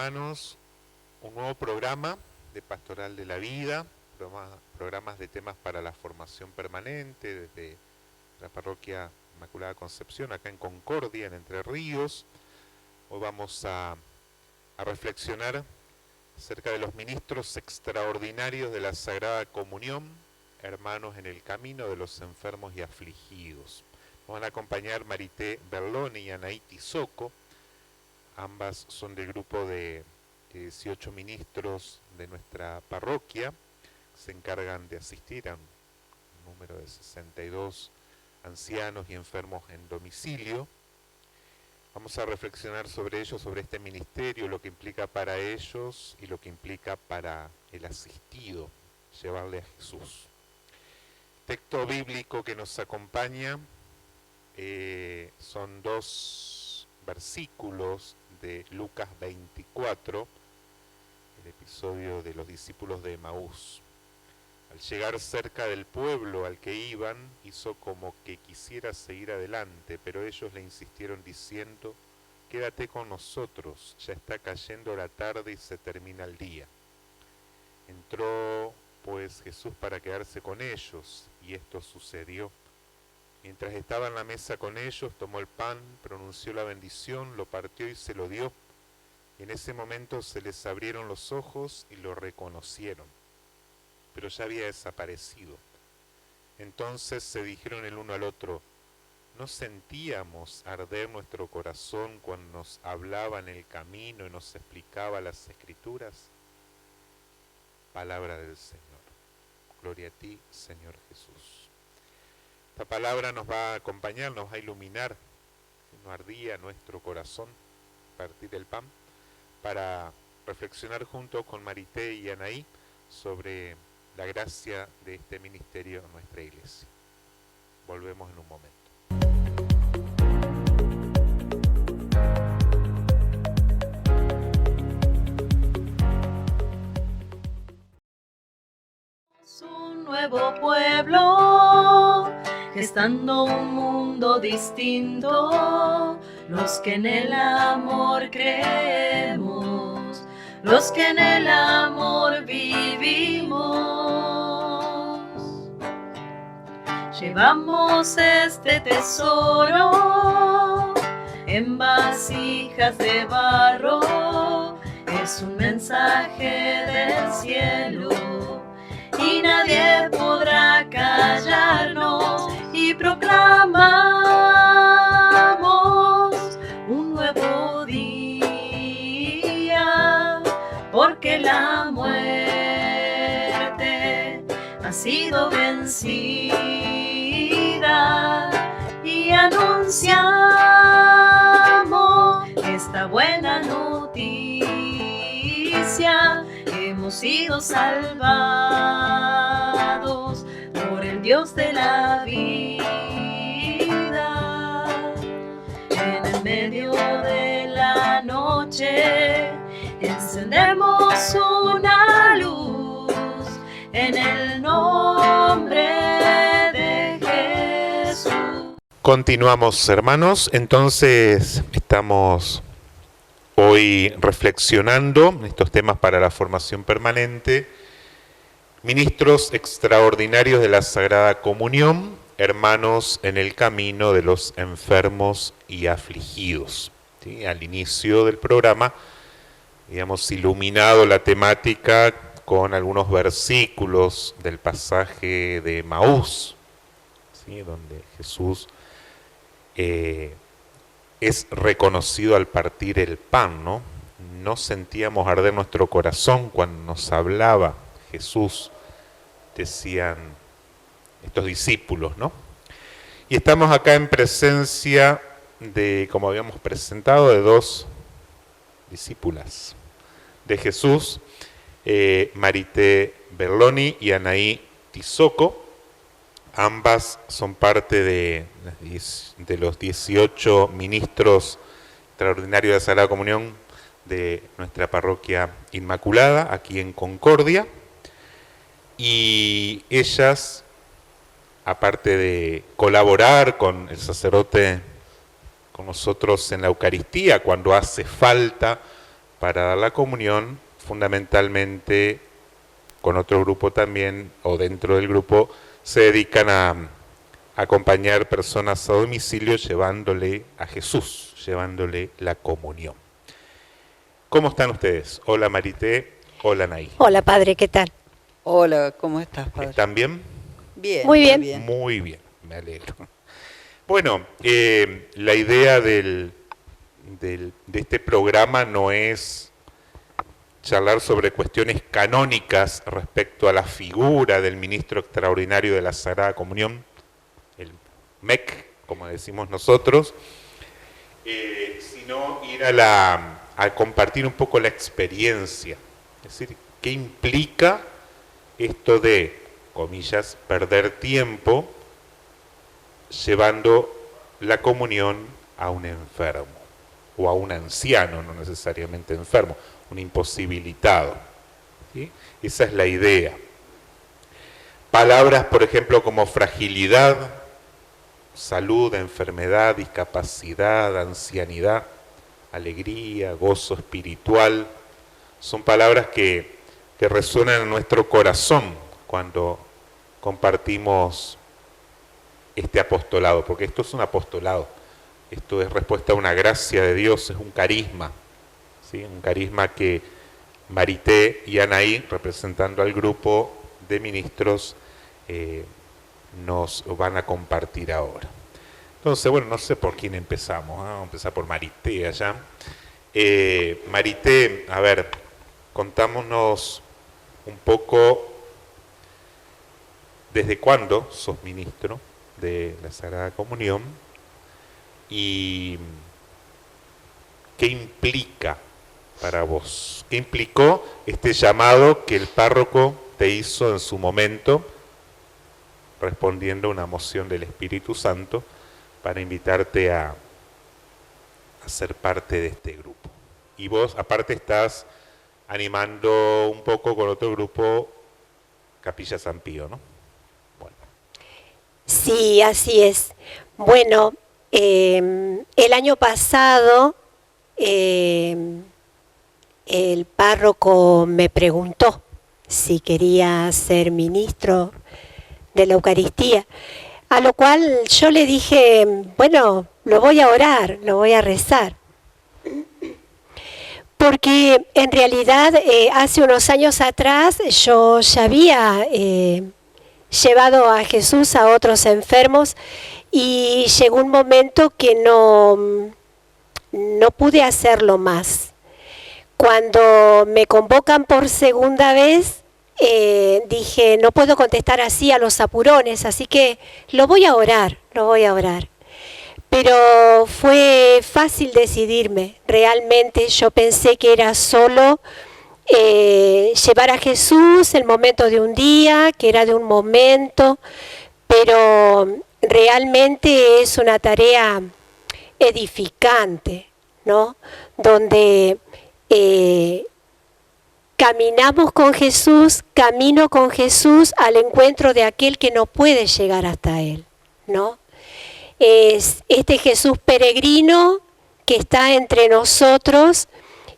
hermanos, un nuevo programa de Pastoral de la Vida, programas de temas para la formación permanente desde la Parroquia Inmaculada Concepción, acá en Concordia, en Entre Ríos. Hoy vamos a reflexionar acerca de los ministros extraordinarios de la Sagrada Comunión, hermanos en el camino de los enfermos y afligidos. Nos van a acompañar Marité Berloni y Anaí Tizoco. Ambas son del grupo de 18 ministros de nuestra parroquia. Se encargan de asistir a un número de 62 ancianos y enfermos en domicilio. Vamos a reflexionar sobre ellos, sobre este ministerio, lo que implica para ellos y lo que implica para el asistido, llevarle a Jesús. Texto bíblico que nos acompaña son dos versículos de Lucas 24, el episodio de los discípulos de Emaús. Al llegar cerca del pueblo al que iban, hizo como que quisiera seguir adelante, pero ellos le insistieron diciendo: «Quédate con nosotros, ya está cayendo la tarde y se termina el día». Entró pues Jesús para quedarse con ellos, y esto sucedió. Mientras estaba en la mesa con ellos, tomó el pan, pronunció la bendición, lo partió y se lo dio. Y en ese momento se les abrieron los ojos y lo reconocieron, pero ya había desaparecido. Entonces se dijeron el uno al otro: ¿no sentíamos arder nuestro corazón cuando nos hablaba en el camino y nos explicaba las Escrituras? Palabra del Señor. Gloria a ti, Señor Jesús. Esta palabra nos va a acompañar, nos va a iluminar. No ardía nuestro corazón partir el pan, para reflexionar junto con Marité y Anaí sobre la gracia de este ministerio en nuestra iglesia. Volvemos en un momento. Un nuevo pueblo, gestando un mundo distinto, los que en el amor creemos, los que en el amor vivimos. Llevamos este tesoro en vasijas de barro, es un mensaje del cielo y nadie podrá callarnos, y proclamamos un nuevo día, porque la muerte ha sido vencida, y anunciamos esta buena noticia: hemos sido salvados por el Dios de la vida. En el medio de la noche encendemos una luz en el nombre de Jesús. Continuamos, hermanos. Entonces estamos hoy reflexionando estos temas para la formación permanente. Ministros extraordinarios de la Sagrada Comunión, hermanos en el camino de los enfermos y afligidos. ¿Sí? Al inicio del programa habíamos iluminado la temática con algunos versículos del pasaje de Emaús, ¿sí? Donde Jesús es reconocido al partir el pan, ¿no? No sentíamos arder nuestro corazón cuando nos hablaba Jesús, decían estos discípulos, ¿no? Y estamos acá en presencia de, como habíamos presentado, de dos discípulas de Jesús, Marité Berloni y Anaí Tizoco. Ambas son parte de los 18 ministros extraordinarios de la Sagrada Comunión de nuestra parroquia Inmaculada, aquí en Concordia. Y ellas, aparte de colaborar con el sacerdote, con nosotros en la Eucaristía, cuando hace falta para dar la comunión, fundamentalmente con otro grupo también, o dentro del grupo, se dedican a acompañar personas a domicilio llevándole a Jesús, llevándole la comunión. ¿Cómo están ustedes? Hola Marité, hola Nay. Hola padre, ¿qué tal? Hola, ¿cómo estás, padre? ¿Están bien? Bien. Muy bien. Muy bien, me alegro. Bueno, la idea de este programa no es charlar sobre cuestiones canónicas respecto a la figura del ministro extraordinario de la Sagrada Comunión, el MEC, como decimos nosotros, sino ir a compartir un poco la experiencia, es decir, qué implica esto de, comillas, perder tiempo llevando la comunión a un enfermo o a un anciano, no necesariamente enfermo, un imposibilitado. ¿Sí? Esa es la idea. Palabras, por ejemplo, como fragilidad, salud, enfermedad, discapacidad, ancianidad, alegría, gozo espiritual, son palabras que resuenan en nuestro corazón cuando compartimos este apostolado, porque esto es un apostolado, esto es respuesta a una gracia de Dios, es un carisma, ¿sí? Un carisma que Marité y Anaí, representando al grupo de ministros, nos van a compartir ahora. Entonces, bueno, no sé por quién empezamos, ¿eh? Vamos a empezar por Marité allá. Marité, a ver, contámonos un poco desde cuándo sos ministro de la Sagrada Comunión y qué implica para vos, qué implicó este llamado que el párroco te hizo en su momento, respondiendo a una moción del Espíritu Santo para invitarte a ser parte de este grupo. Y vos aparte estás animando un poco con otro grupo, Capilla San Pío, ¿no? Bueno. Sí, así es. Bueno, el año pasado el párroco me preguntó si quería ser ministro de la Eucaristía, a lo cual yo le dije, bueno, lo voy a orar, lo voy a rezar. Porque en realidad hace unos años atrás yo ya había llevado a Jesús a otros enfermos y llegó un momento que no pude hacerlo más. Cuando me convocan por segunda vez, dije, no puedo contestar así a los apurones, así que lo voy a orar. Pero fue fácil decidirme, realmente yo pensé que era solo llevar a Jesús el momento de un día, que era de un momento, pero realmente es una tarea edificante, ¿no? Donde caminamos con Jesús, camino con Jesús al encuentro de aquel que no puede llegar hasta Él, ¿no? Es este Jesús peregrino que está entre nosotros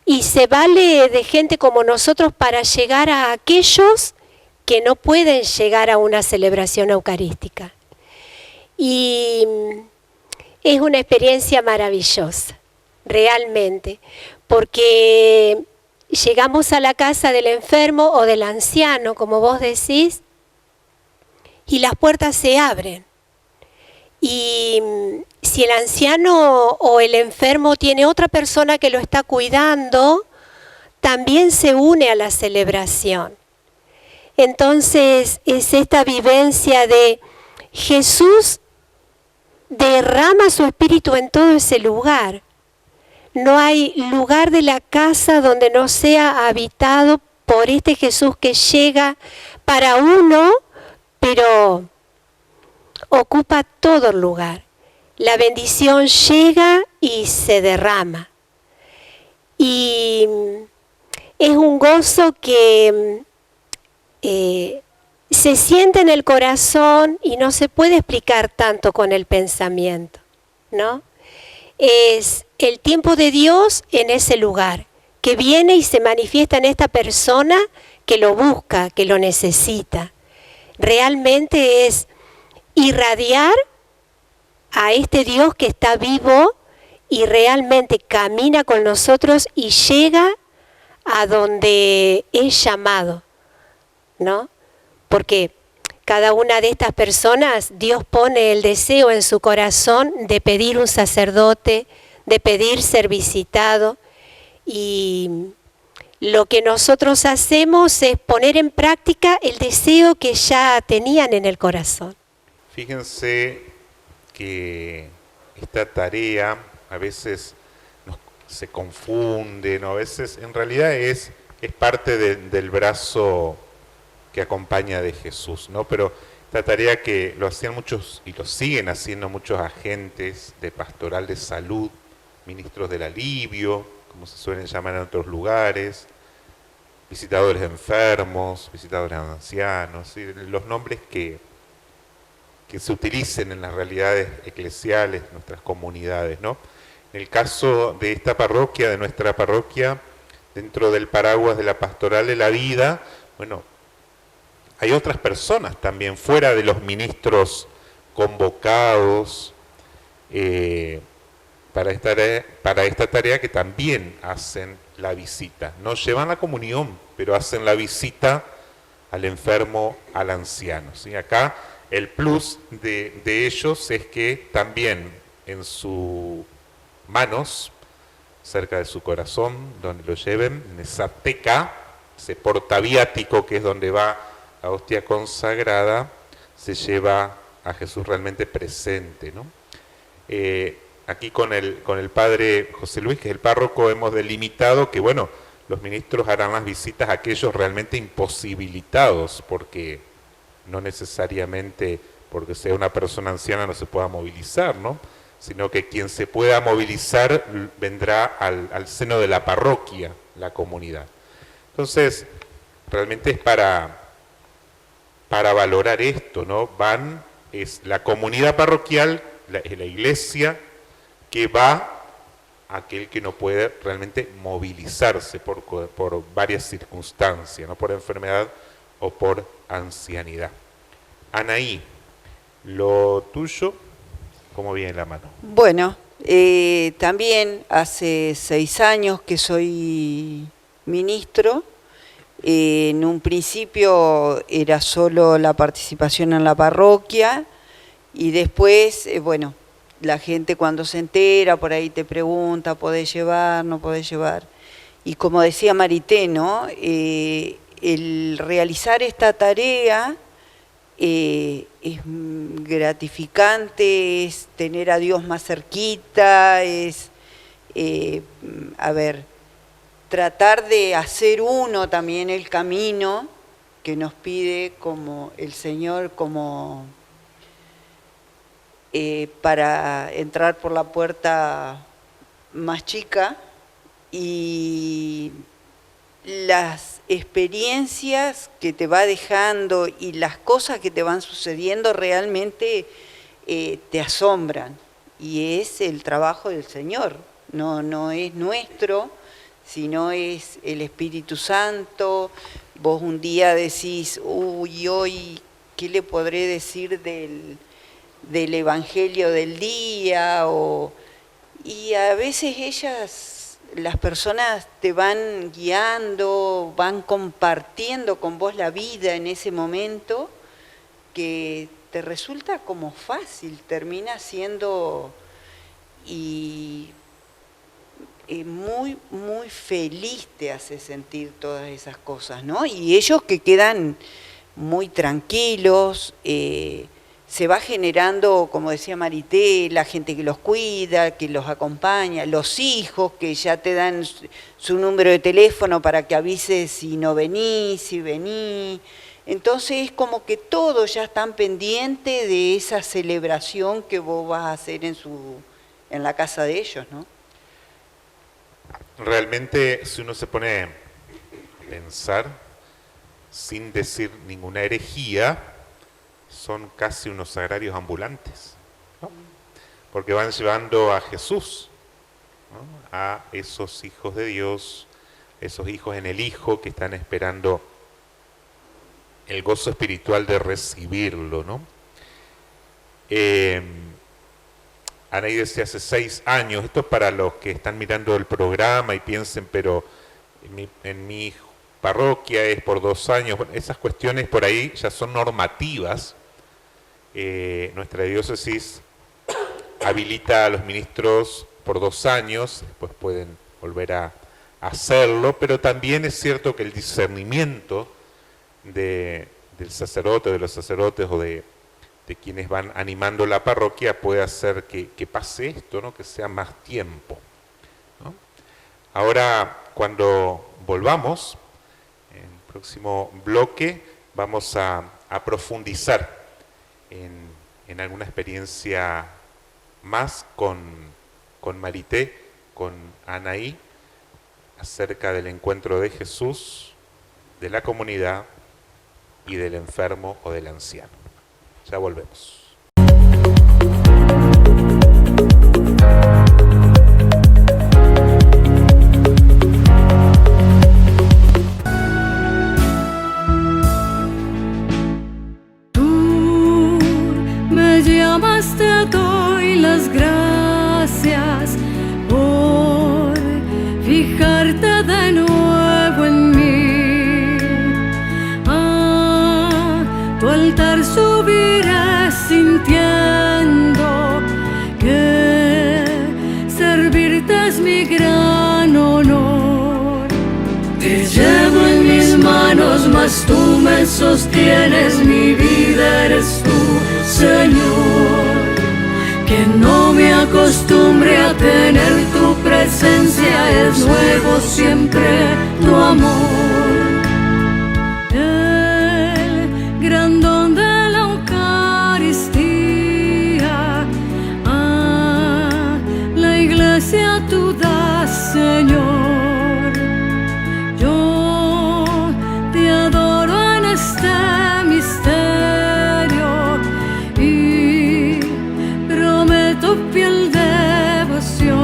y se vale de gente como nosotros para llegar a aquellos que no pueden llegar a una celebración eucarística. Y es una experiencia maravillosa, realmente, porque llegamos a la casa del enfermo o del anciano, como vos decís, y las puertas se abren. Y si el anciano o el enfermo tiene otra persona que lo está cuidando, también se une a la celebración. Entonces es esta vivencia de Jesús derrama su espíritu en todo ese lugar. No hay lugar de la casa donde no sea habitado por este Jesús que llega para uno, pero ocupa todo el lugar. La bendición llega y se derrama. Y es un gozo que se siente en el corazón y no se puede explicar tanto con el pensamiento, ¿no? Es el tiempo de Dios en ese lugar, que viene y se manifiesta en esta persona que lo busca, que lo necesita. Realmente es irradiar a este Dios que está vivo y realmente camina con nosotros y llega a donde es llamado, ¿no? Porque cada una de estas personas, Dios pone el deseo en su corazón de pedir un sacerdote, de pedir ser visitado, y lo que nosotros hacemos es poner en práctica el deseo que ya tenían en el corazón. Fíjense que esta tarea a veces se confunde, ¿no? A veces en realidad es parte del brazo que acompaña de Jesús, ¿no? Pero esta tarea que lo hacían muchos y lo siguen haciendo muchos agentes de pastoral de salud, ministros del alivio, como se suelen llamar en otros lugares, visitadores de enfermos, visitadores de ancianos, ¿sí? Los nombres que se utilicen en las realidades eclesiales, nuestras comunidades, ¿no? En el caso de esta parroquia, de nuestra parroquia, dentro del paraguas de la pastoral de la vida, bueno, hay otras personas también fuera de los ministros convocados para esta tarea que también hacen la visita. No llevan la comunión, pero hacen la visita al enfermo, al anciano, ¿sí? Acá el plus de ellos es que también en sus manos, cerca de su corazón, donde lo lleven, en esa teca, ese portaviático que es donde va la hostia consagrada, se lleva a Jesús realmente presente, ¿no? Aquí con el padre José Luis, que es el párroco, hemos delimitado que, bueno, los ministros harán las visitas a aquellos realmente imposibilitados, porque no necesariamente porque sea una persona anciana no se pueda movilizar, ¿no? Sino que quien se pueda movilizar vendrá al seno de la parroquia, la comunidad. Entonces, realmente es para valorar esto, ¿no? Es la comunidad parroquial, la iglesia, que va a aquel que no puede realmente movilizarse por varias circunstancias, ¿no? Por enfermedad o por ancianidad. Anaí, lo tuyo, ¿cómo viene la mano? Bueno, también hace 6 años que soy ministro. En un principio era solo la participación en la parroquia y después, bueno, la gente cuando se entera por ahí te pregunta, ¿podés llevar, no podés llevar? Y como decía Marité, ¿no? El realizar esta tarea es gratificante, es tener a Dios más cerquita, es, tratar de hacer uno también el camino que nos pide como el Señor, como para entrar por la puerta más chica, y las experiencias que te va dejando y las cosas que te van sucediendo realmente te asombran, y es el trabajo del Señor, no es nuestro, sino es el Espíritu Santo. Vos un día decís, uy, hoy, ¿qué le podré decir del Evangelio del día? Y a veces las personas te van guiando, van compartiendo con vos la vida en ese momento, que te resulta como fácil, termina siendo muy, muy feliz, te hace sentir todas esas cosas, ¿no? Y ellos que quedan muy tranquilos, se va generando, como decía Marité, la gente que los cuida, que los acompaña, los hijos que ya te dan su número de teléfono para que avises si no venís, si venís. Entonces es como que todos ya están pendientes de esa celebración que vos vas a hacer en la casa de ellos, ¿no? Realmente, si uno se pone a pensar, sin decir ninguna herejía, son casi unos sagrarios ambulantes, ¿no? Porque van llevando a Jesús, ¿no? A esos hijos de Dios, esos hijos en el Hijo que están esperando el gozo espiritual de recibirlo, ¿no? Anaí decía hace 6 años, esto es para los que están mirando el programa y piensen, pero en mi parroquia es por 2 años, bueno, esas cuestiones por ahí ya son normativas. Nuestra diócesis habilita a los ministros por 2 años, después pueden volver a hacerlo, pero también es cierto que el discernimiento del sacerdote, de los sacerdotes o de quienes van animando la parroquia puede hacer que pase esto, ¿no? Que sea más tiempo, ¿no? Ahora, cuando volvamos, en el próximo bloque, vamos a profundizar en alguna experiencia más con Marité, con Anaí, acerca del encuentro de Jesús, de la comunidad y del enfermo o del anciano. Ya volvemos. Tú me llamaste, doy las gracias por fijarte de nuevo en mí. A tu altar subiré sintiendo que servirte es mi gran honor. Te llevo en mis manos, mas tú me sostienes, mi vida eres tú, Señor. Que no me acostumbre a tener tu presencia, es nuevo siempre tu amor. El gran don de la Eucaristía a la iglesia tú das, Señor. Yo te adoro en este misterio y prometo fiel devoción.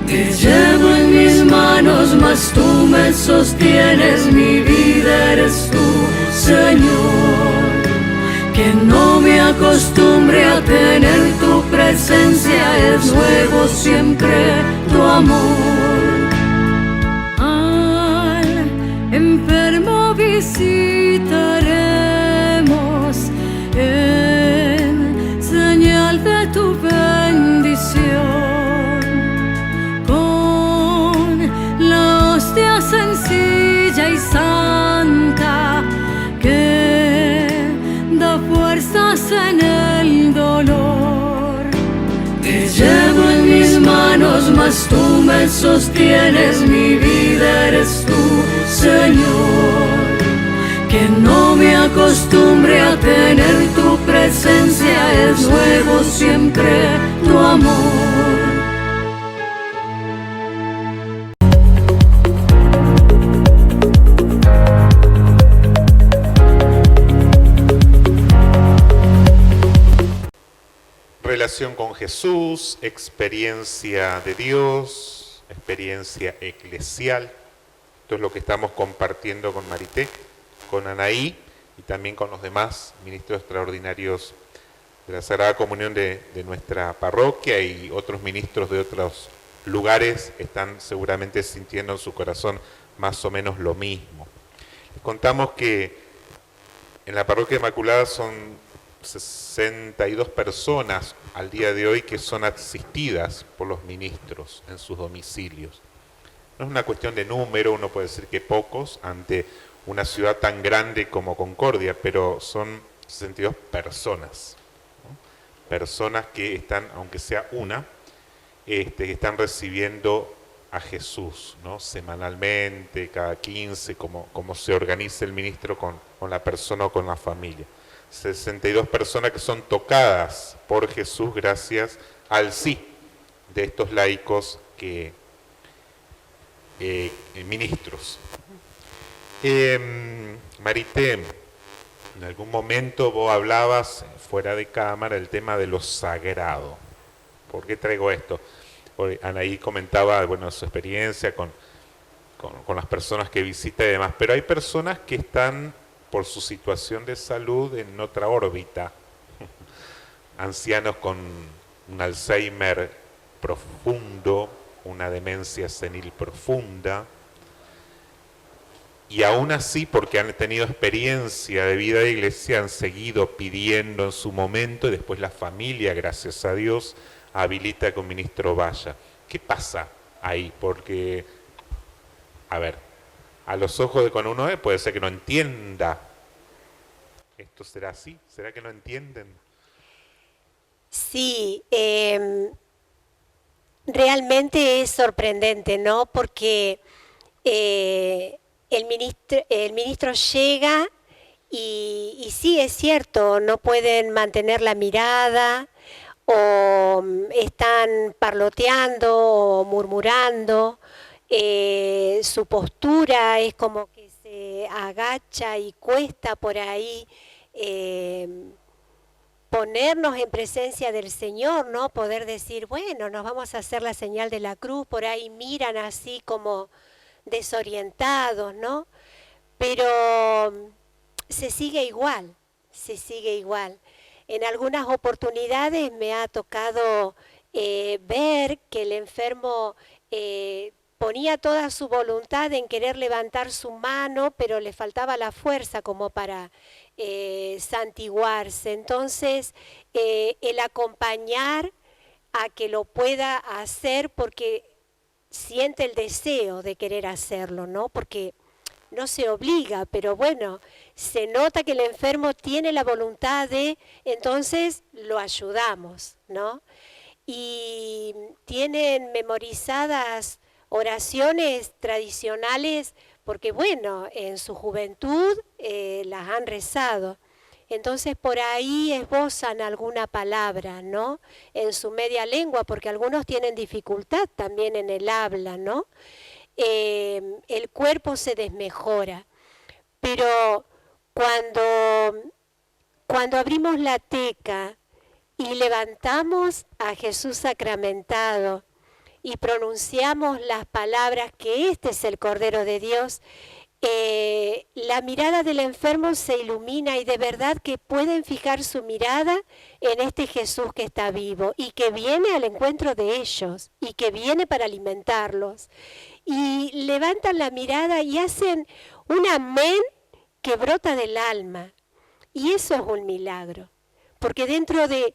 Te llevo en mis manos, mas tú me sostienes, mi vida eres tú, Señor. Que no me acostumbre a tener tu presencia, es nuevo siempre tu amor. Al enfermo visitaremos en señal de tu bendición, con la hostia sencilla y santa que da fuerzas en el dolor. Te llevo en mis manos, mas tú me sostienes, mi vida eres tú, Señor. Que no me acostumbre a tener tu presencia, es nuevo siempre tu amor. Relación con Jesús, experiencia de Dios, experiencia eclesial. Esto es lo que estamos compartiendo con Marité, con Anaí y también con los demás ministros extraordinarios de la Sagrada Comunión de nuestra parroquia, y otros ministros de otros lugares están seguramente sintiendo en su corazón más o menos lo mismo. Les contamos que en la Parroquia Inmaculada son 62 personas al día de hoy que son asistidas por los ministros en sus domicilios. No es una cuestión de número, uno puede decir que pocos ante una ciudad tan grande como Concordia, pero son 62 personas, ¿no? Personas que están, aunque sea una, que están recibiendo a Jesús, ¿no? Semanalmente, cada 15, como se organiza el ministro con la persona o con la familia. 62 personas que son tocadas por Jesús gracias al sí de estos laicos ministros. Marité, en algún momento vos hablabas fuera de cámara el tema de lo sagrado. ¿Por qué traigo esto? Porque Anaí comentaba, bueno, su experiencia con con las personas que visita y demás, pero hay personas que están por su situación de salud en otra órbita, ancianos con un Alzheimer profundo, una demencia senil profunda, y aún así, porque han tenido experiencia de vida de iglesia, han seguido pidiendo en su momento, y después la familia, gracias a Dios, habilita que un ministro vaya. ¿Qué pasa ahí? Porque, a ver, a los ojos de cuando uno ve, puede ser que no entienda. ¿Esto será así? ¿Será que no entienden? Sí, realmente es sorprendente, ¿no? Porque el ministro llega y sí, es cierto, no pueden mantener la mirada o están parloteando o murmurando. Su postura es como que se agacha y cuesta por ahí ponernos en presencia del Señor, ¿no? Poder decir, bueno, nos vamos a hacer la señal de la cruz, por ahí miran así como desorientados, ¿no? Pero se sigue igual, se sigue igual. En algunas oportunidades me ha tocado ver que el enfermo ponía toda su voluntad en querer levantar su mano, pero le faltaba la fuerza como para santiguarse. Entonces, el acompañar a que lo pueda hacer porque siente el deseo de querer hacerlo, ¿no? Porque no se obliga, pero bueno, se nota que el enfermo tiene la voluntad de, entonces lo ayudamos, ¿no? Y tienen memorizadas oraciones tradicionales porque, bueno, en su juventud las han rezado. Entonces por ahí esbozan alguna palabra, ¿no? En su media lengua, porque algunos tienen dificultad también en el habla, ¿no? El cuerpo se desmejora. Pero cuando abrimos la teca y levantamos a Jesús sacramentado y pronunciamos las palabras que este es el Cordero de Dios, la mirada del enfermo se ilumina y de verdad que pueden fijar su mirada en este Jesús que está vivo y que viene al encuentro de ellos y que viene para alimentarlos. Y levantan la mirada y hacen un amén que brota del alma. Y eso es un milagro, porque dentro de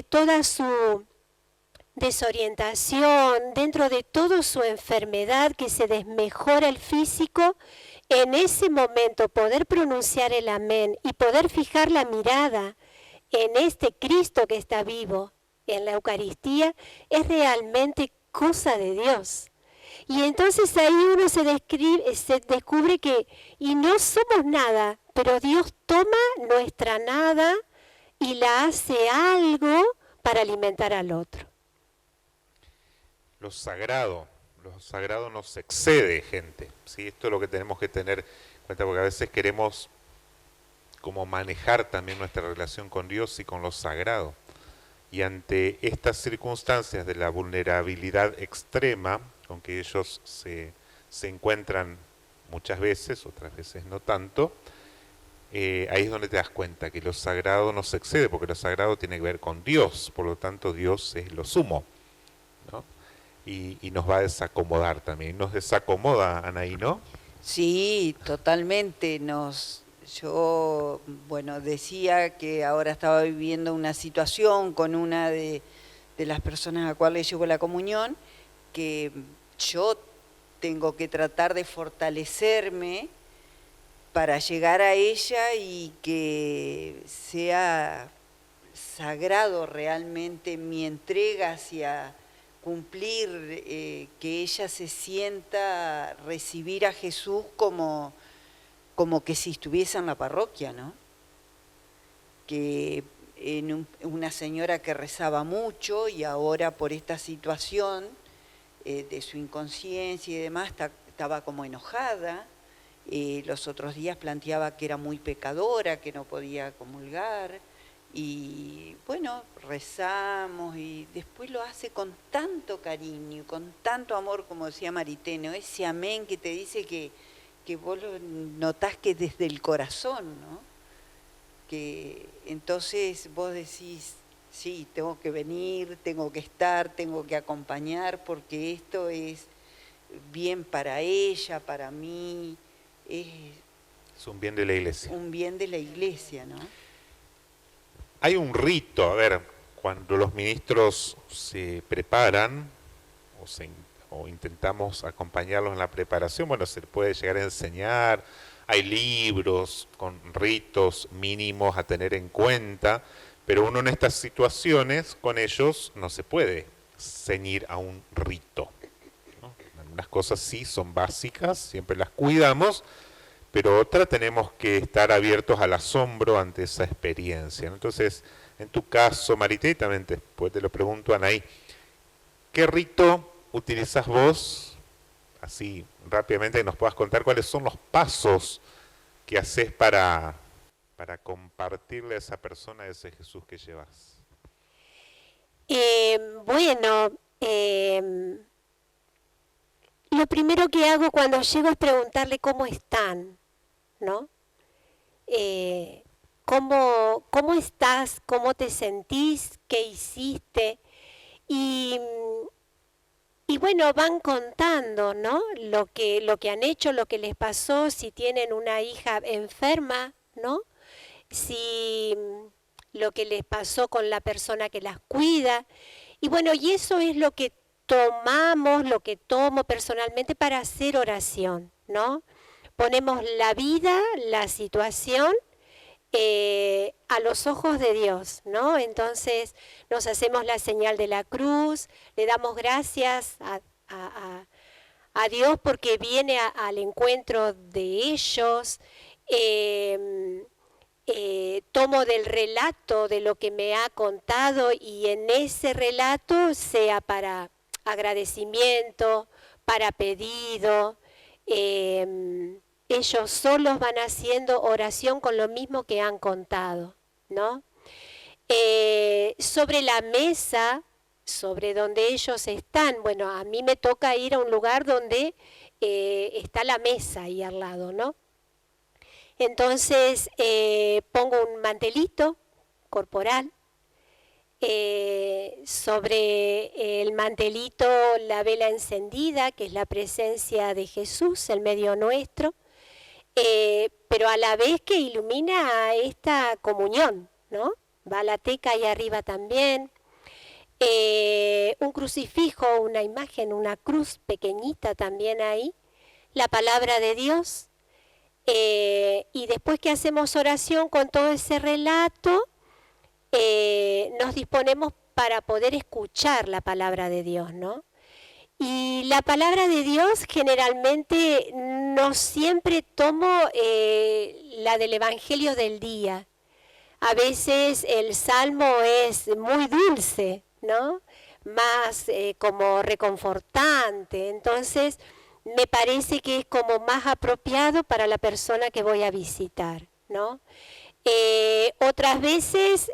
toda su desorientación, dentro de toda su enfermedad que se desmejora el físico, en ese momento poder pronunciar el amén y poder fijar la mirada en este Cristo que está vivo en la Eucaristía es realmente cosa de Dios. Y entonces ahí uno se descubre que, y no somos nada, pero Dios toma nuestra nada y la hace algo para alimentar al otro. Lo sagrado nos excede, gente. ¿Sí? Esto es lo que tenemos que tener en cuenta, porque a veces queremos como manejar también nuestra relación con Dios y con lo sagrado. Y ante estas circunstancias de la vulnerabilidad extrema con que ellos se encuentran muchas veces, otras veces no tanto, ahí es donde te das cuenta que lo sagrado nos excede, porque lo sagrado tiene que ver con Dios, por lo tanto Dios es lo sumo, ¿no? Y nos va a desacomodar también. Nos desacomoda, Anaí, ¿no? Sí, totalmente. Yo decía que ahora estaba viviendo una situación con una de las personas a la cual le llevo la comunión, que yo tengo que tratar de fortalecerme para llegar a ella y que sea sagrado realmente mi entrega hacia cumplir, que ella se sienta recibir a Jesús como que si estuviese en la parroquia, ¿no? Que una señora que rezaba mucho y ahora por esta situación de su inconsciencia y demás estaba como enojada. Los otros días planteaba que era muy pecadora, que no podía comulgar Y bueno, rezamos y después lo hace con tanto cariño, con tanto amor, como decía Mariteno, ese amén que te dice que vos lo notás que desde el corazón, ¿no? Que entonces vos decís, sí, tengo que venir, tengo que estar, tengo que acompañar, porque esto es bien para ella, para mí, es un bien de la Iglesia. Un bien de la Iglesia, ¿no? Hay un rito, a ver, cuando los ministros se preparan o intentamos acompañarlos en la preparación, bueno, se puede llegar a enseñar, hay libros con ritos mínimos a tener en cuenta, pero uno en estas situaciones con ellos no se puede ceñir a un rito, ¿no? Algunas cosas sí son básicas, siempre las cuidamos, pero otras tenemos que estar abiertos al asombro ante esa experiencia, ¿no? Entonces, en tu caso, Marité, y también después te lo pregunto, Anaí, ¿qué rito utilizas vos? Así rápidamente que nos puedas contar cuáles son los pasos que haces para compartirle a esa persona ese Jesús que llevas. Bueno, lo primero que hago cuando llego es preguntarle cómo están, ¿no? ¿Cómo estás? ¿Cómo te sentís? ¿Qué hiciste? Y bueno, van contando, ¿no? Lo que han hecho, lo que les pasó, si tienen una hija enferma, ¿no? Si lo que les pasó con la persona que las cuida. Y bueno, y eso es lo que tomamos, lo que tomo personalmente para hacer oración, ¿no? Ponemos la vida, la situación a los ojos de Dios, ¿no? Entonces nos hacemos la señal de la cruz, le damos gracias a Dios porque viene al encuentro de ellos, tomo del relato de lo que me ha contado y en ese relato sea para agradecimiento, para pedido, ellos solos van haciendo oración con lo mismo que han contado, ¿no? Sobre la mesa, sobre donde ellos están, bueno, a mí me toca ir a un lugar donde está la mesa ahí al lado, ¿no? Entonces pongo un mantelito corporal, sobre el mantelito la vela encendida, que es la presencia de Jesús en medio nuestro, pero a la vez que ilumina esta comunión, ¿no? Va la teca ahí arriba también, un crucifijo, una imagen, una cruz pequeñita también ahí, la palabra de Dios, y después que hacemos oración con todo ese relato, nos disponemos para poder escuchar la palabra de Dios, ¿no? Y la palabra de Dios generalmente no siempre tomo la del Evangelio del día. A veces el Salmo es muy dulce, ¿no? Más como reconfortante. Entonces me parece que es como más apropiado para la persona que voy a visitar, ¿no? Otras veces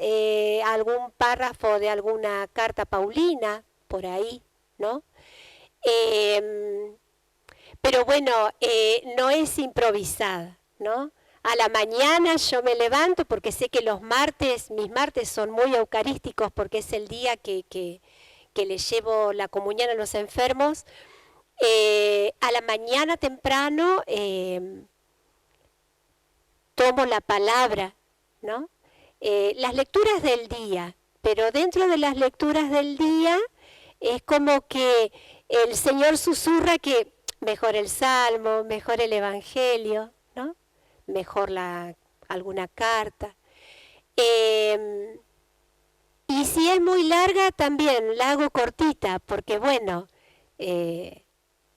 algún párrafo de alguna carta paulina por ahí, ¿no? Pero bueno, no es improvisada, ¿no? A la mañana yo me levanto porque sé que mis martes son muy eucarísticos porque es el día que les llevo la comunión a los enfermos. A la mañana temprano tomo la palabra, ¿no? Las lecturas del día, pero dentro de las lecturas del día es como que el Señor susurra que mejor el Salmo, mejor el Evangelio, ¿no? Mejor alguna carta. Y si es muy larga también la hago cortita, porque bueno,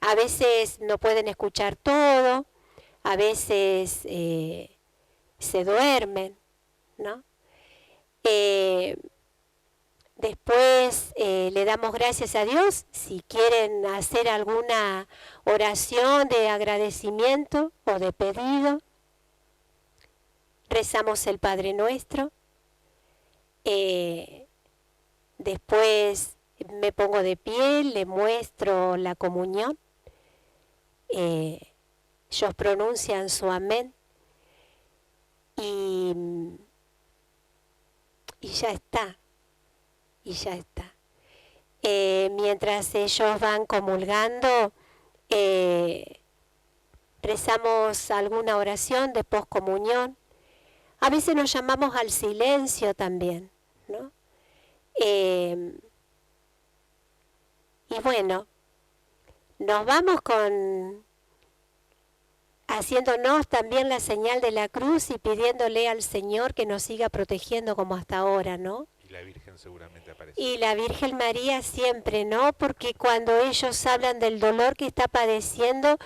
a veces no pueden escuchar todo, a veces se duermen, ¿no? Después le damos gracias a Dios si quieren hacer alguna oración de agradecimiento o de pedido. Rezamos el Padre Nuestro. Después me pongo de pie, le muestro la comunión. Ellos pronuncian su amén y ya está, y ya está. Mientras ellos van comulgando, rezamos alguna oración de poscomunión. A veces nos llamamos al silencio también, ¿no? Y bueno, nos vamos haciéndonos también la señal de la cruz y pidiéndole al Señor que nos siga protegiendo como hasta ahora, ¿no? Y la Virgen seguramente aparece. Y la Virgen María siempre, ¿no? Porque cuando ellos hablan del dolor que está padeciendo,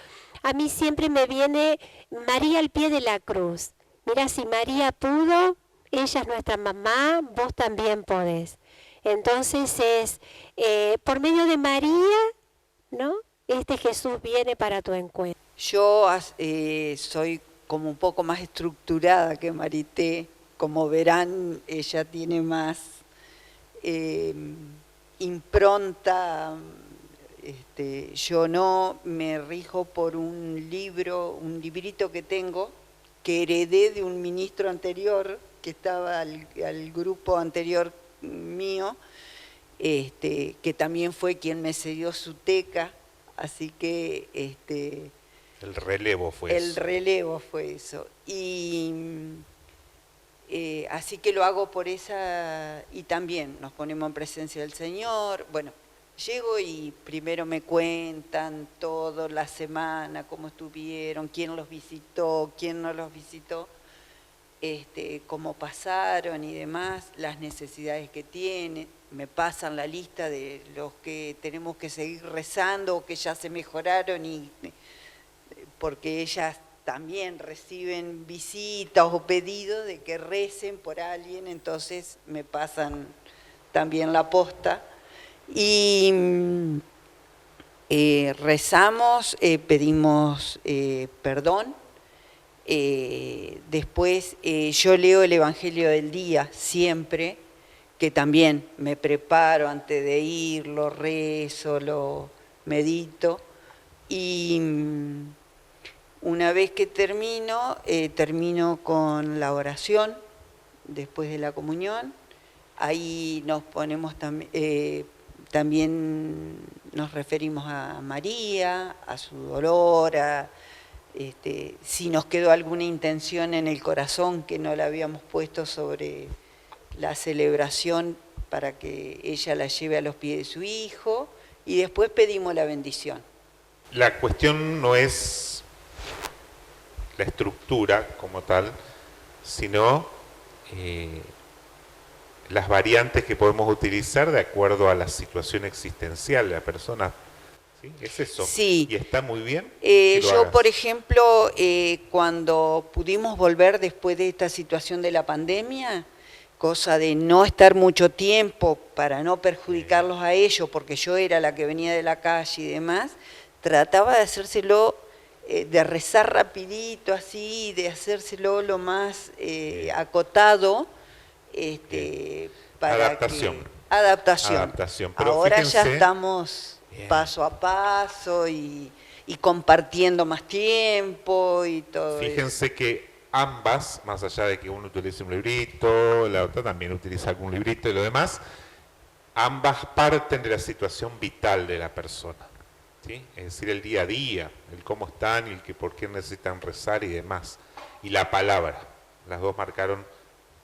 a mí siempre me viene María al pie de la cruz. Mira, si María pudo, ella es nuestra mamá, vos también podés. Entonces es por medio de María, ¿no? Este Jesús viene para tu encuentro. Yo soy como un poco más estructurada que Marité. Como verán, ella tiene más impronta. Yo no me rijo por un librito que tengo, que heredé de un ministro anterior, que estaba al grupo anterior mío, que también fue quien me cedió su teca, así que el relevo fue eso. El relevo fue eso. Y así que lo hago por esa, y también nos ponemos en presencia del Señor. Bueno, llego y primero me cuentan toda la semana, cómo estuvieron, quién los visitó, quién no los visitó, cómo pasaron y demás, las necesidades que tienen. Me pasan la lista de los que tenemos que seguir rezando o que ya se mejoraron, y porque ellas también reciben visitas o pedidos de que recen por alguien, entonces me pasan también la posta. Y rezamos, pedimos perdón. Después yo leo el Evangelio del día siempre, que también me preparo antes de ir, lo rezo, lo medito. Y una vez que termino con la oración después de la comunión. Ahí nos ponemos también nos referimos a María, a su dolor, si nos quedó alguna intención en el corazón que no la habíamos puesto sobre la celebración para que ella la lleve a los pies de su hijo, y después pedimos la bendición. La cuestión no es la estructura como tal, sino las variantes que podemos utilizar de acuerdo a la situación existencial de la persona. ¿Sí? ¿Es eso? Sí. ¿Y está muy bien? Yo, por ejemplo, cuando pudimos volver después de esta situación de la pandemia, cosa de no estar mucho tiempo para no perjudicarlos a ellos, porque yo era la que venía de la calle y demás, trataba de hacérselo, de rezar rapidito así, de hacérselo lo más acotado, para adaptación. Adaptación. Pero ahora fíjense, ya estamos paso a paso y compartiendo más tiempo y todo. Fíjense que ambas, más allá de que uno utilice un librito, la otra también utiliza algún librito y lo demás, ambas parten de la situación vital de la persona, ¿sí? Es decir, el día a día, el cómo están y el que por qué necesitan rezar y demás. Y la palabra, las dos marcaron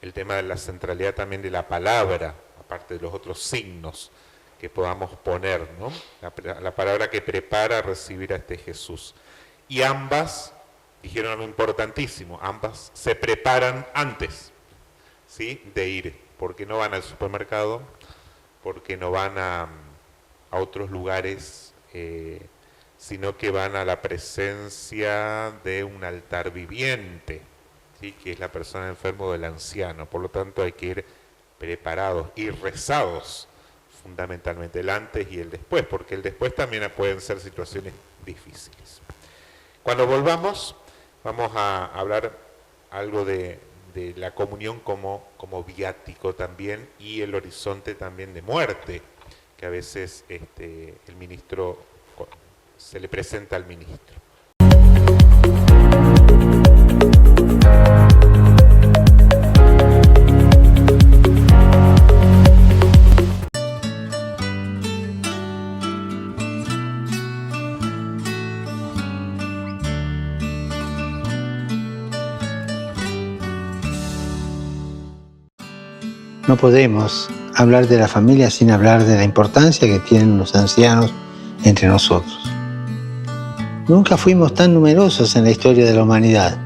el tema de la centralidad también de la palabra, aparte de los otros signos que podamos poner, ¿no? La palabra que prepara a recibir a este Jesús. Y ambas dijeron algo importantísimo, ambas se preparan antes, ¿sí?, de ir, porque no van al supermercado, porque no van a otros lugares, sino que van a la presencia de un altar viviente, ¿sí?, que es la persona enferma o del anciano. Por lo tanto hay que ir preparados y rezados, fundamentalmente el antes y el después, porque el después también pueden ser situaciones difíciles. Cuando volvamos, vamos a hablar algo de de la comunión como viático también, y el horizonte también de muerte, que a veces el ministro se le presenta al ministro. No podemos hablar de la familia sin hablar de la importancia que tienen los ancianos entre nosotros. Nunca fuimos tan numerosos en la historia de la humanidad,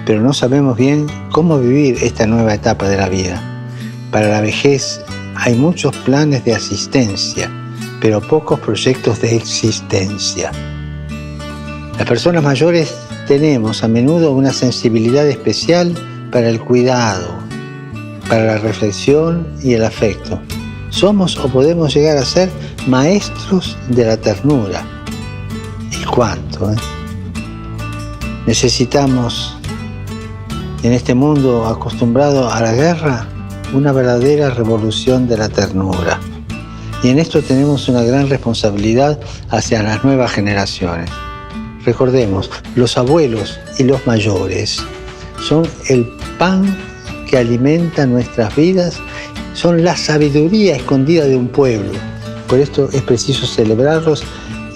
pero no sabemos bien cómo vivir esta nueva etapa de la vida. Para la vejez hay muchos planes de asistencia, pero pocos proyectos de existencia. Las personas mayores tenemos a menudo una sensibilidad especial para el cuidado, para la reflexión y el afecto. Somos o podemos llegar a ser maestros de la ternura. ¿Y cuánto? Necesitamos, en este mundo acostumbrado a la guerra, una verdadera revolución de la ternura. Y en esto tenemos una gran responsabilidad hacia las nuevas generaciones. Recordemos, los abuelos y los mayores son el pan que alimenta nuestras vidas, son la sabiduría escondida de un pueblo. Por esto es preciso celebrarlos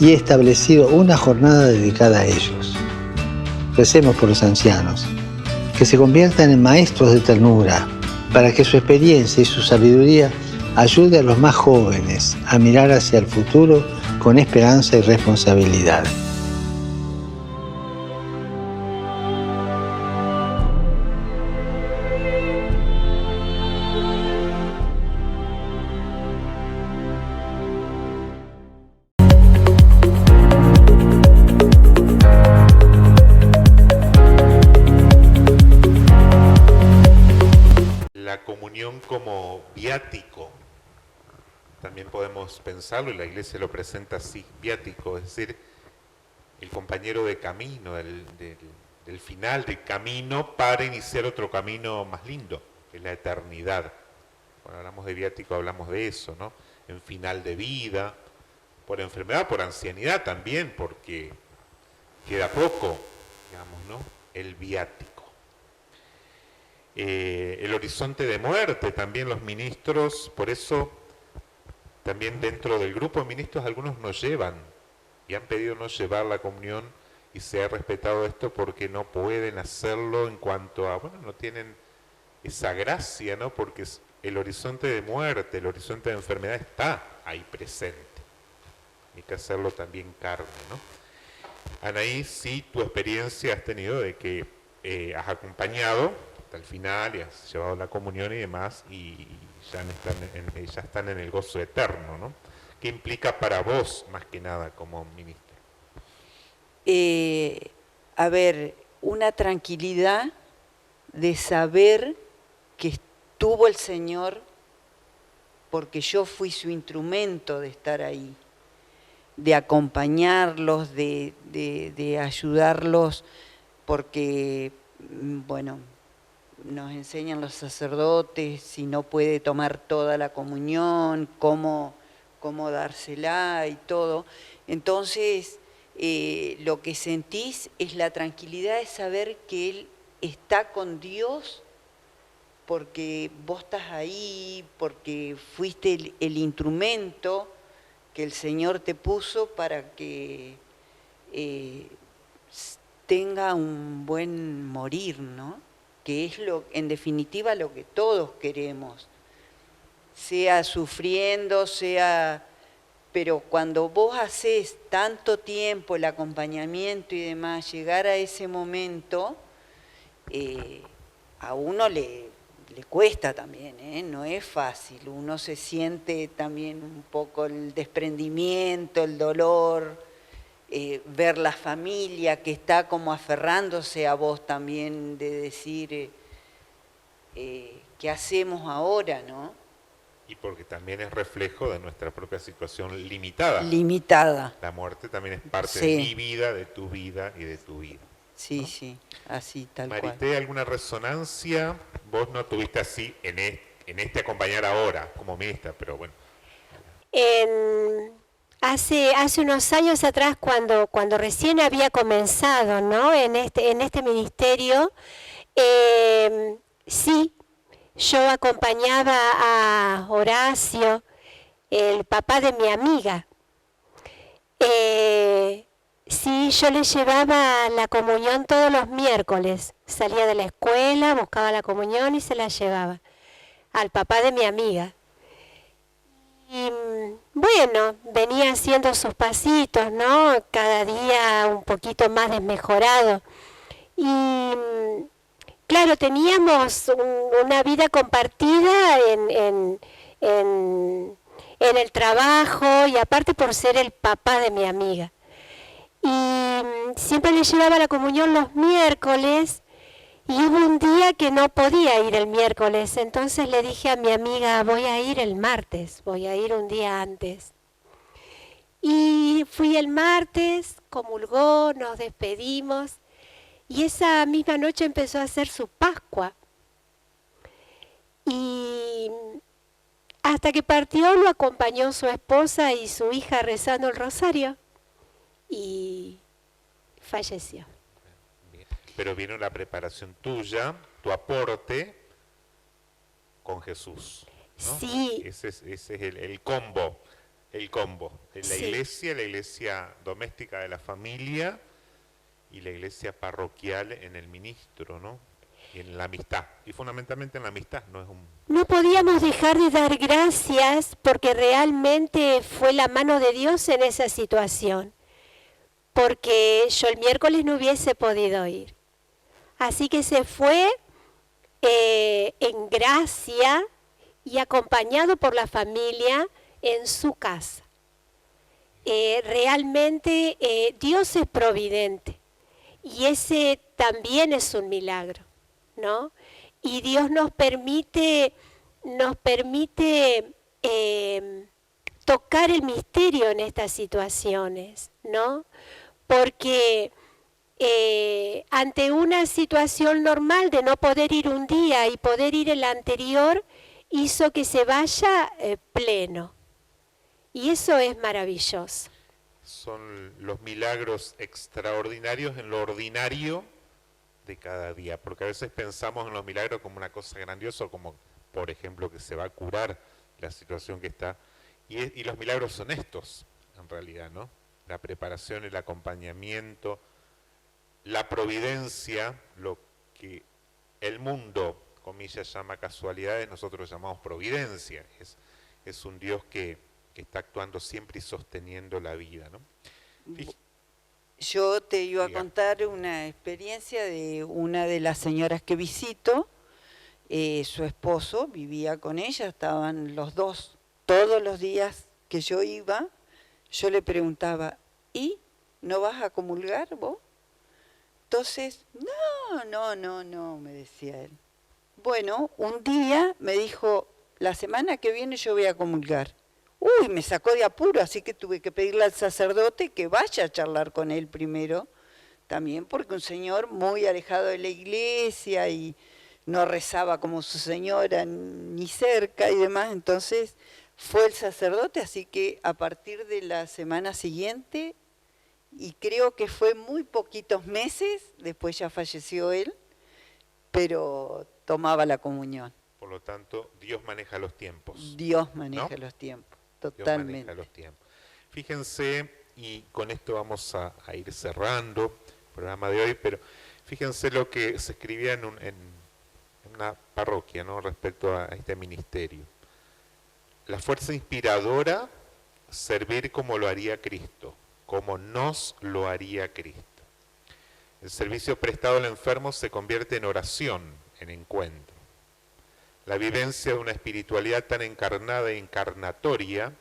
y he establecido una jornada dedicada a ellos. Recemos por los ancianos, que se conviertan en maestros de ternura, para que su experiencia y su sabiduría ayude a los más jóvenes a mirar hacia el futuro con esperanza y responsabilidad. La comunión como viático, también podemos pensarlo, y la Iglesia lo presenta así, viático, es decir, el compañero de camino, del final del camino para iniciar otro camino más lindo, que es la eternidad. Cuando hablamos de viático hablamos de eso, ¿no? En final de vida, por enfermedad, por ancianidad también, porque queda poco, digamos, ¿no? El viático. El horizonte de muerte, también los ministros, por eso también dentro del grupo de ministros algunos no llevan y han pedido no llevar la comunión, y se ha respetado esto porque no pueden hacerlo en cuanto a, bueno, no tienen esa gracia, ¿no? Porque el horizonte de muerte, el horizonte de enfermedad está ahí presente. Hay que hacerlo también carne, ¿no? Anaí, sí, tu experiencia has tenido de que has acompañado hasta el final y has llevado la comunión y demás, y ya están en el gozo eterno, ¿no? ¿Qué implica para vos, más que nada, como ministro? A ver, una tranquilidad de saber que estuvo el Señor, porque yo fui su instrumento de estar ahí, de acompañarlos, de ayudarlos, porque, bueno, nos enseñan los sacerdotes si no puede tomar toda la comunión, cómo dársela y todo. Entonces, lo que sentís es la tranquilidad de saber que Él está con Dios, porque vos estás ahí, porque fuiste el instrumento que el Señor te puso para que tenga un buen morir, ¿no? Que es en definitiva lo que todos queremos, sea sufriendo, pero cuando vos haces tanto tiempo el acompañamiento y demás, llegar a ese momento, a uno le cuesta también, no es fácil, uno se siente también un poco el desprendimiento, el dolor, ver la familia que está como aferrándose a vos también, de decir, ¿qué hacemos ahora, no? Y porque también es reflejo de nuestra propia situación limitada. Limitada. La muerte también es parte Sí. de mi vida, de tu vida y de tu vida. Sí, ¿no? sí, así, tal cual. Marité, ¿alguna resonancia? Vos no tuviste así en este acompañar ahora como ministra, pero bueno. Hace unos años atrás, cuando recién había comenzado, ¿no? en este ministerio, sí, yo acompañaba a Horacio, el papá de mi amiga. Sí, yo le llevaba la comunión todos los miércoles. Salía de la escuela, buscaba la comunión y se la llevaba al papá de mi amiga. Y bueno, venía haciendo sus pasitos, ¿no? Cada día un poquito más desmejorado. Y claro, teníamos una vida compartida en el trabajo y aparte por ser el papá de mi amiga. Y siempre le llevaba la comunión los miércoles y hubo un día que no podía ir el miércoles, entonces le dije a mi amiga, voy a ir el martes, voy a ir un día antes. Y fui el martes, comulgó, nos despedimos y esa misma noche empezó a hacer su Pascua. Y hasta que partió lo acompañó su esposa y su hija rezando el rosario y falleció. Pero vino la preparación tuya, tu aporte con Jesús, ¿no? Sí. Ese es el combo. La Sí. iglesia doméstica de la familia y la iglesia parroquial en el ministro, ¿no? Y en la amistad. Y fundamentalmente en la amistad, no es un... No podíamos dejar de dar gracias porque realmente fue la mano de Dios en esa situación. Porque yo el miércoles no hubiese podido ir. Así que se fue en gracia y acompañado por la familia en su casa. Realmente Dios es providente y ese también es un milagro, ¿no? Y Dios nos permite tocar el misterio en estas situaciones, ¿no? Porque ante una situación normal de no poder ir un día y poder ir el anterior, hizo que se vaya pleno. Y eso es maravilloso. Son los milagros extraordinarios en lo ordinario de cada día, porque a veces pensamos en los milagros como una cosa grandiosa, como por ejemplo que se va a curar la situación que está, y los milagros son estos, en realidad, ¿no? La preparación, el acompañamiento, la providencia, lo que el mundo, comillas, llama casualidades, nosotros llamamos providencia, es un Dios que está actuando siempre y sosteniendo la vida, ¿no? Yo te iba a Diga. contar una experiencia de una de las señoras que visito. Su esposo vivía con ella, estaban los dos. Todos los días que yo iba, yo le preguntaba, ¿y no vas a comulgar vos? Entonces, no, me decía él. Bueno, un día me dijo, la semana que viene yo voy a comulgar. Uy, me sacó de apuro, así que tuve que pedirle al sacerdote que vaya a charlar con él primero, también porque un señor muy alejado de la iglesia y no rezaba como su señora ni cerca y demás, entonces fue el sacerdote, así que a partir de la semana siguiente, y creo que fue muy poquitos meses, después ya falleció él, pero tomaba la comunión. Por lo tanto, Dios maneja los tiempos. Dios maneja, ¿no?, los tiempos, totalmente. Dios maneja los tiempos. Fíjense, y con esto vamos a ir cerrando el programa de hoy, pero fíjense lo que se escribía en una parroquia, ¿no?, respecto a este ministerio. La fuerza inspiradora, servir como lo haría Cristo, como nos lo haría Cristo. El servicio prestado al enfermo se convierte en oración, en encuentro. La vivencia de una espiritualidad tan encarnada e encarnatoria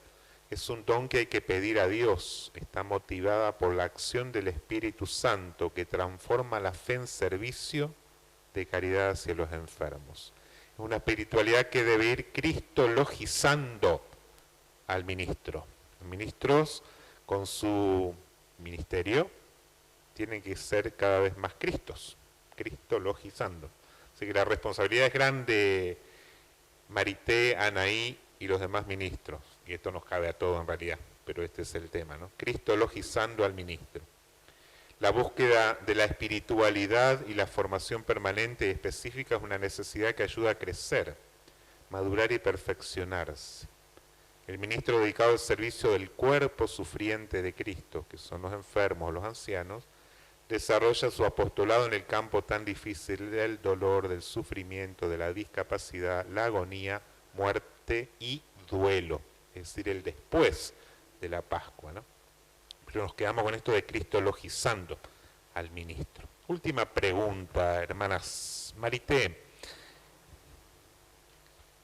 es un don que hay que pedir a Dios. Está motivada por la acción del Espíritu Santo que transforma la fe en servicio de caridad hacia los enfermos. Es una espiritualidad que debe ir cristologizando al ministro. Los ministros con su ministerio tienen que ser cada vez más Cristos, cristologizando. Así que la responsabilidad es grande, Marité, Anaí y los demás ministros, y esto nos cabe a todos en realidad, pero este es el tema, ¿no? Cristologizando al ministro. La búsqueda de la espiritualidad y la formación permanente y específica es una necesidad que ayuda a crecer, madurar y perfeccionarse. El ministro dedicado al servicio del cuerpo sufriente de Cristo, que son los enfermos, los ancianos, desarrolla su apostolado en el campo tan difícil del dolor, del sufrimiento, de la discapacidad, la agonía, muerte y duelo, es decir, el después de la Pascua, ¿no? Pero nos quedamos con esto de cristologizando al ministro. Última pregunta, hermanas. Marité,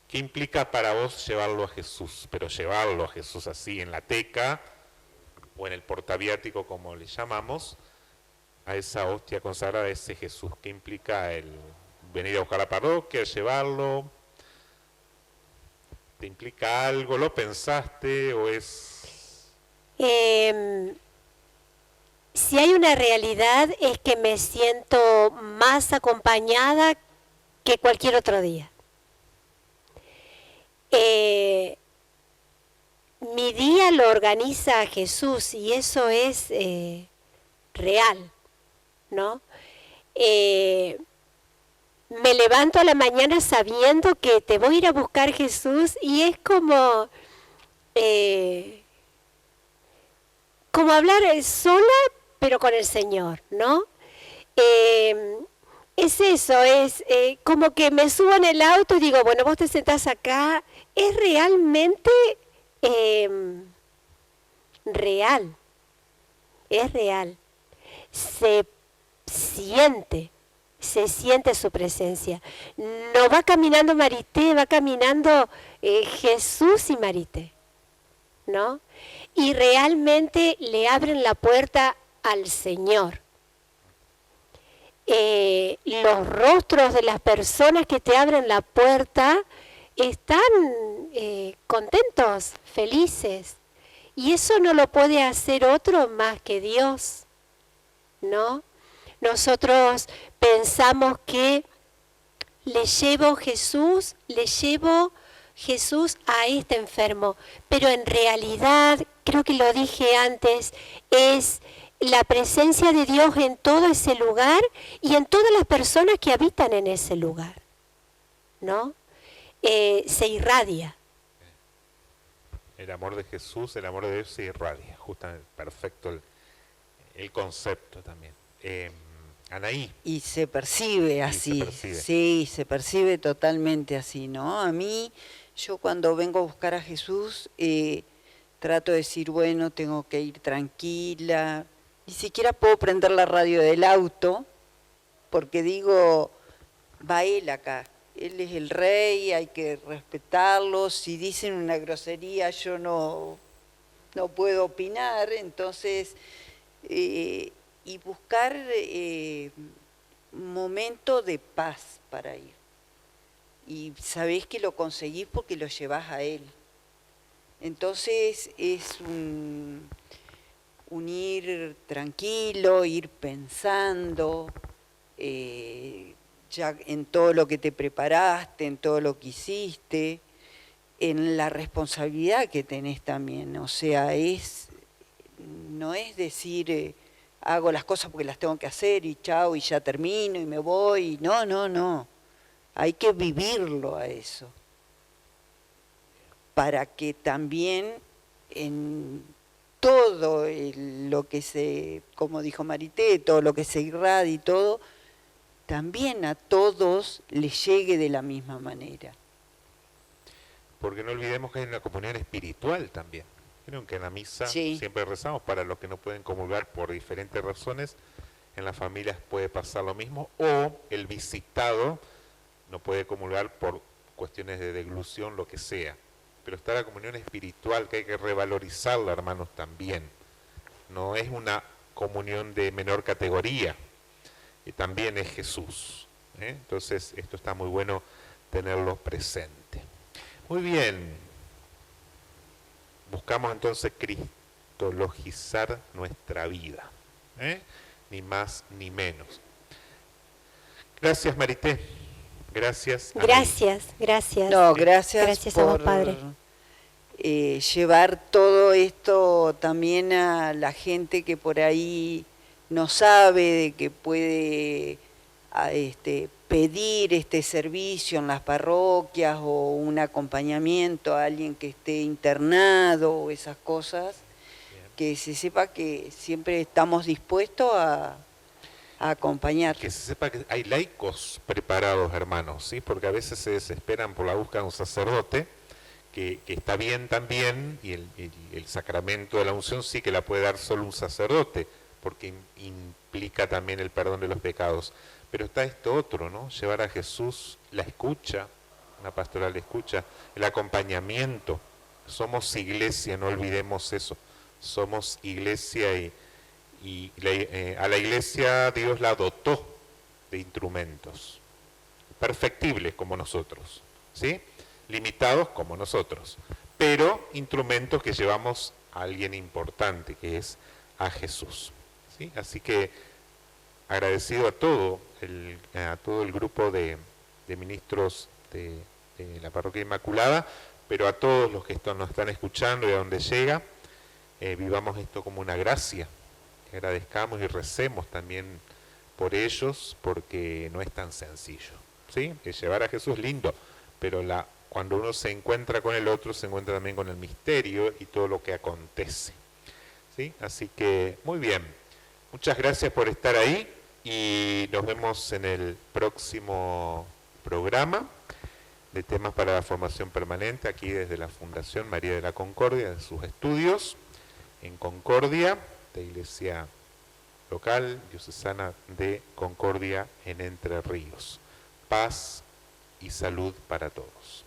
¿qué implica para vos llevarlo a Jesús? Pero llevarlo a Jesús así en la teca o en el portaviático, como le llamamos, a esa hostia consagrada, a ese Jesús. ¿Qué implica el venir a buscar a la parroquia, llevarlo? ¿Te implica algo? ¿Lo pensaste o es...? Si hay una realidad es que me siento más acompañada que cualquier otro día. Mi día lo organiza Jesús y eso es real, ¿no? Me levanto a la mañana sabiendo que te voy a ir a buscar, Jesús, y es como hablar sola, pero con el Señor, ¿no? Es eso, es como que me subo en el auto y digo, bueno, vos te sentás acá, es realmente real, es real. Se siente su presencia. No va caminando Marité, va caminando Jesús y Marité, ¿no? Y realmente le abren la puerta al Señor. Los rostros de las personas que te abren la puerta están contentos, felices. Y eso no lo puede hacer otro más que Dios, ¿no? Nosotros pensamos que le llevo Jesús a este enfermo, pero en realidad, creo que lo dije antes, es la presencia de Dios en todo ese lugar y en todas las personas que habitan en ese lugar, ¿no? Se irradia. El amor de Jesús, el amor de Dios se irradia, justamente, perfecto el concepto también. Anaí. Y se percibe así, sí, se percibe totalmente así, ¿no? A mí, yo cuando vengo a buscar a Jesús, trato de decir, bueno, tengo que ir tranquila, ni siquiera puedo prender la radio del auto, porque digo, va él acá, él es el rey, hay que respetarlo, si dicen una grosería yo no puedo opinar, entonces... y buscar momento de paz para ir. Y sabés que lo conseguís porque lo llevás a Él. Entonces es un ir tranquilo, ir pensando ya en todo lo que te preparaste, en todo lo que hiciste, en la responsabilidad que tenés también. O sea, no es decir... hago las cosas porque las tengo que hacer y chao y ya termino y me voy. No. Hay que vivirlo a eso. Para que también en todo lo que como dijo Marité, todo lo que se irradia y todo, también a todos les llegue de la misma manera. Porque no olvidemos que hay una comunión espiritual también. Creo que en la misa siempre rezamos para los que no pueden comulgar por diferentes razones. En las familias puede pasar lo mismo, o el visitado no puede comulgar por cuestiones de deglución, lo que sea. Pero está la comunión espiritual, que hay que revalorizarla, hermanos, también. No es una comunión de menor categoría, y también es Jesús. Entonces, esto está muy bueno tenerlo presente. Muy bien. Buscamos entonces cristologizar nuestra vida. ni más ni menos. Gracias, Marité. Gracias. Gracias. No, gracias Gracias a vos, por Padre. Llevar todo esto también a la gente que por ahí no sabe, de que puede pedir este servicio en las parroquias o un acompañamiento a alguien que esté internado o esas cosas. Bien. Que se sepa que siempre estamos dispuestos a acompañar. Que se sepa que hay laicos preparados, hermanos, ¿sí? Porque a veces se desesperan por la búsqueda de un sacerdote, que está bien también, y el sacramento de la unción sí que la puede dar solo un sacerdote, porque implica también el perdón de los pecados. Pero está esto otro, ¿no? Llevar a Jesús la escucha, una pastoral de escucha, el acompañamiento. Somos iglesia, no olvidemos eso. Somos iglesia y a la iglesia Dios la dotó de instrumentos, perfectibles como nosotros, ¿sí? Limitados como nosotros, pero instrumentos que llevamos a alguien importante, que es a Jesús, ¿sí? Así que agradecido a todo el grupo de ministros de la Parroquia Inmaculada, pero a todos los que nos están escuchando y a donde llega, vivamos esto como una gracia. Agradezcamos y recemos también por ellos, porque no es tan sencillo, ¿sí? Es llevar a Jesús lindo, pero cuando uno se encuentra con el otro, se encuentra también con el misterio y todo lo que acontece, ¿sí? Así que, muy bien. Muchas gracias por estar ahí y nos vemos en el próximo programa de temas para la formación permanente, aquí desde la Fundación María de la Concordia, de sus estudios en Concordia, de Iglesia Local Diocesana de Concordia en Entre Ríos. Paz y salud para todos.